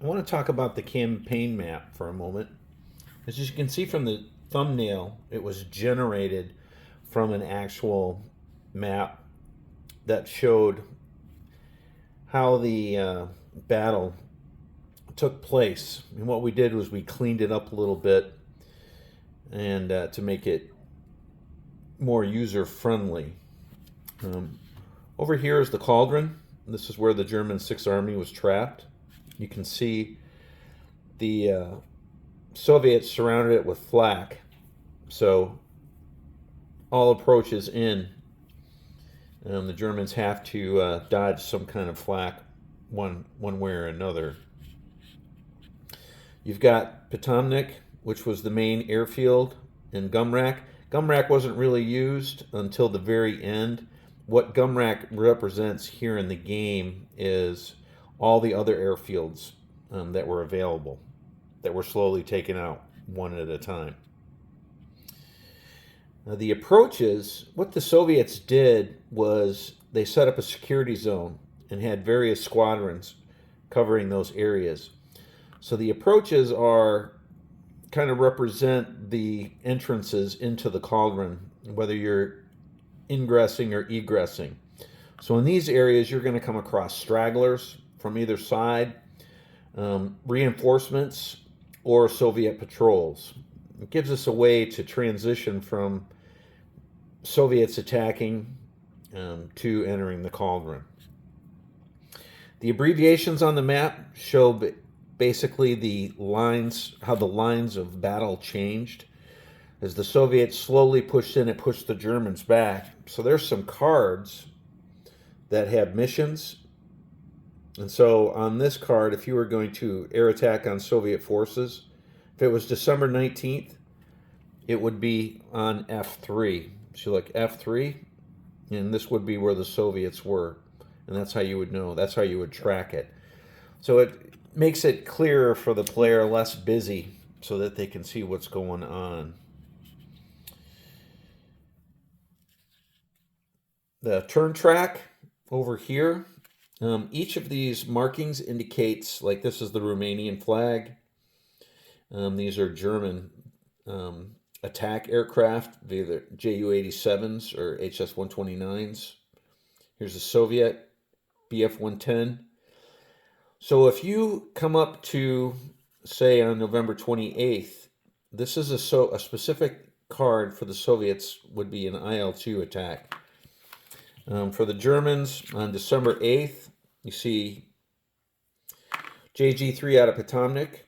I want to talk about the campaign map for a moment. As you can see from the thumbnail, it was generated from an actual map that showed how the battle took place. And what we did was we cleaned it up a little bit and to make it more user friendly. Um, Over here is the cauldron. This is where the German Sixth Army was trapped. You can see the Soviets surrounded it with flak, so all approaches in, the Germans have to dodge some kind of flak one way or another. You've got Potomnik, which was the main airfield, and Gumrak. Gumrak wasn't really used until the very end. What Gumrak represents here in the game is all the other airfields that were available, that were slowly taken out one at a time. The approaches, what the Soviets did was they set up a security zone and had various squadrons covering those areas. So the approaches are kind of represent the entrances into the cauldron, whether you're ingressing or egressing. So in these areas, you're going to come across stragglers from either side, reinforcements, or Soviet patrols. It gives us a way to transition from Soviets attacking to entering the cauldron. The abbreviations on the map show basically the lines, how the lines of battle changed. As the Soviets slowly pushed in, it pushed the Germans back. So there's some cards that have missions. And so on this card, if you were going to air attack on Soviet forces, if it was December 19th, it would be on F3. So like F3, and this would be where the Soviets were. And that's how you would know. That's how you would track it. So it makes it clearer for the player, less busy, so that they can see what's going on. The turn track over here, each of these markings indicates, like this is the Romanian flag. These are German attack aircraft, either Ju-87s or HS-129s. Here's the Soviet Bf-110. So if you come up to, say, on November 28th, this is a specific card for the Soviets would be an IL-2 attack. For the Germans, on December 8th, you see JG-3 out of Potomnik,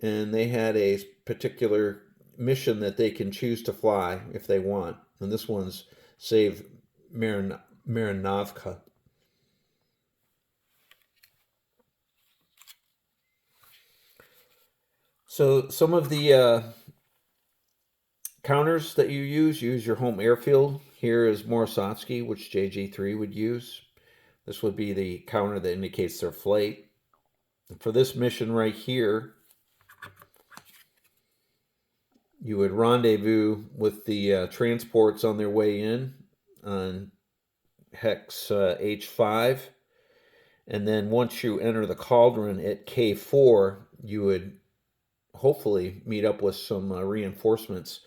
and they had a particular mission that they can choose to fly if they want. And this one's save Marinovka. So some of the counters that you use your home airfield. Here is Morisovsky, which JG-3 would use. This would be the counter that indicates their flight. For this mission right here, you would rendezvous with the transports on their way in on hex H5. And then once you enter the cauldron at K4, you would hopefully meet up with some reinforcements,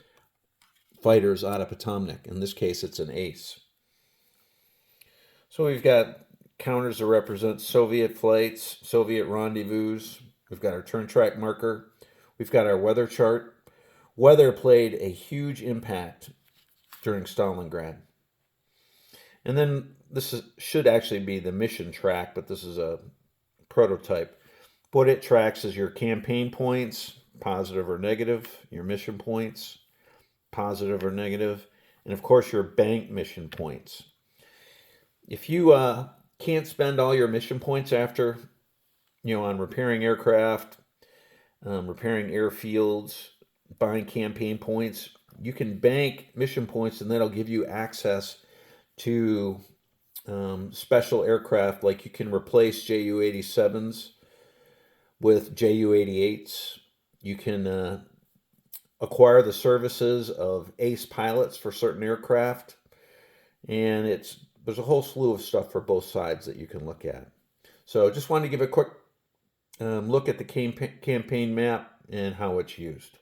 fighters out of Potomnik. In this case, it's an ace. So we've got counters that represent Soviet flights, Soviet rendezvous. We've got our turn track marker. We've got our weather chart. Weather played a huge impact during Stalingrad. And then should actually be the mission track, but this is a prototype. What it tracks is your campaign points, positive or negative, your mission points, positive or negative, and of course your bank mission points. If you can't spend all your mission points after, on repairing aircraft, repairing airfields, buying campaign points, you can bank mission points, and that'll give you access to special aircraft. Like you can replace Ju-87s with Ju-88s. You can acquire the services of ace pilots for certain aircraft, and there's a whole slew of stuff for both sides that you can look at. So just wanted to give a quick look at the campaign map and how it's used.